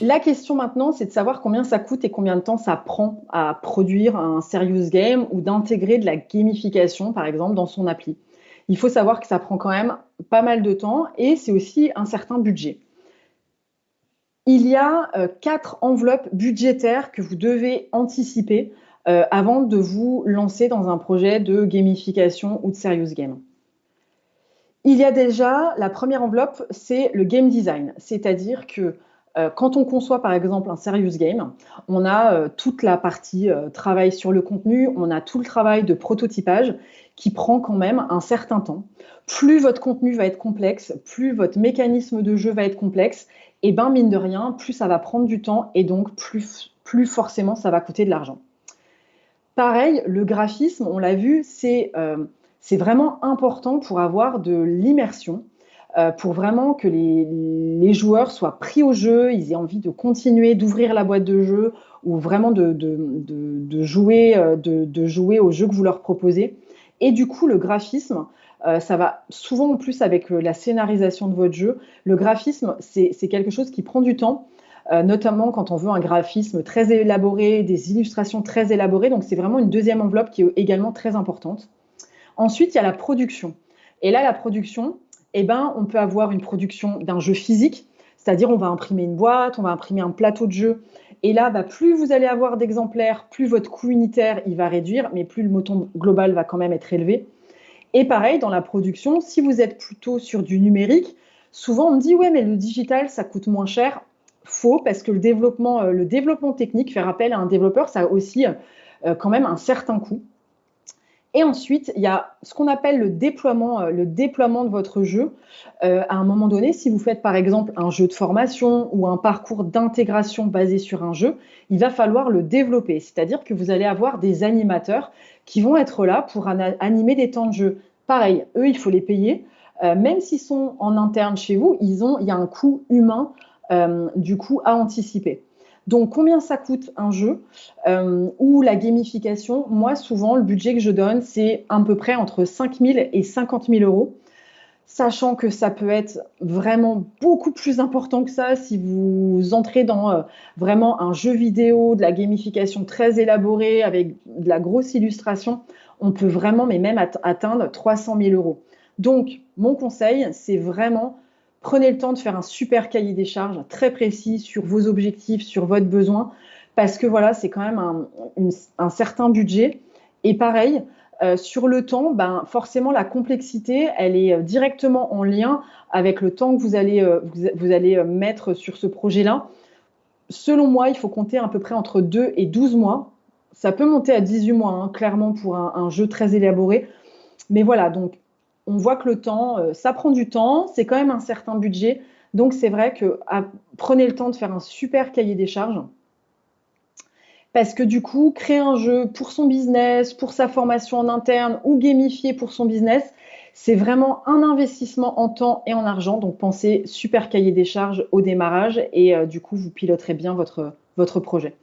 la question maintenant, c'est de savoir combien ça coûte et combien de temps ça prend à produire un serious game ou d'intégrer de la gamification, par exemple, dans son appli. Il faut savoir que ça prend quand même pas mal de temps et c'est aussi un certain budget. Il y a 4 enveloppes budgétaires que vous devez anticiper avant de vous lancer dans un projet de gamification ou de serious game. Il y a déjà la première enveloppe, c'est le game design, c'est-à-dire que quand on conçoit par exemple un serious game, on a toute la partie travail sur le contenu, on a tout le travail de prototypage qui prend quand même un certain temps. Plus votre contenu va être complexe, plus votre mécanisme de jeu va être complexe, et ben mine de rien, plus ça va prendre du temps et donc plus forcément ça va coûter de l'argent. Pareil, le graphisme, on l'a vu, c'est vraiment important pour avoir de l'immersion, pour vraiment que les joueurs soient pris au jeu, ils aient envie de continuer, d'ouvrir la boîte de jeu ou vraiment de jouer, de jouer au jeu que vous leur proposez. Et du coup, le graphisme, ça va souvent en plus avec la scénarisation de votre jeu. Le graphisme, c'est quelque chose qui prend du temps, notamment quand on veut un graphisme très élaboré, des illustrations très élaborées. Donc, c'est vraiment une deuxième enveloppe qui est également très importante. Ensuite, il y a la production. Et là, la production, eh ben, on peut avoir une production d'un jeu physique, c'est-à-dire on va imprimer une boîte, on va imprimer un plateau de jeu. Et là, bah, plus vous allez avoir d'exemplaires, plus votre coût unitaire il va réduire, mais plus le montant global va quand même être élevé. Et pareil, dans la production, si vous êtes plutôt sur du numérique, souvent on me dit ouais, mais le digital, ça coûte moins cher. Faux, parce que le développement technique, faire appel à un développeur, ça a aussi quand même un certain coût. Et ensuite, il y a ce qu'on appelle le déploiement de votre jeu. À un moment donné, si vous faites par exemple un jeu de formation ou un parcours d'intégration basé sur un jeu, il va falloir le développer. C'est-à-dire que vous allez avoir des animateurs qui vont être là pour animer des temps de jeu. Pareil, eux, il faut les payer. Même s'ils sont en interne chez vous, il y a un coût humain du coup à anticiper. Donc, combien ça coûte un jeu ou la gamification? Moi, souvent, le budget que je donne, c'est à peu près entre 5 000 et 50 000 euros, sachant que ça peut être vraiment beaucoup plus important que ça si vous entrez dans vraiment un jeu vidéo, de la gamification très élaborée avec de la grosse illustration. On peut vraiment, mais même atteindre 300 000 euros. Donc, mon conseil, c'est vraiment prenez le temps de faire un super cahier des charges très précis sur vos objectifs, sur votre besoin, parce que voilà, c'est quand même un certain budget. Et pareil, sur le temps, ben, forcément, la complexité, elle est directement en lien avec le temps que vous allez mettre sur ce projet-là. Selon moi, il faut compter à peu près entre 2 et 12 mois. Ça peut monter à 18 mois, hein, clairement, pour un jeu très élaboré. Mais voilà, donc on voit que le temps, ça prend du temps, c'est quand même un certain budget. Donc c'est vrai que prenez le temps de faire un super cahier des charges. Parce que du coup, créer un jeu pour son business, pour sa formation en interne ou gamifier pour son business, c'est vraiment un investissement en temps et en argent. Donc pensez super cahier des charges au démarrage et du coup, vous piloterez bien votre projet.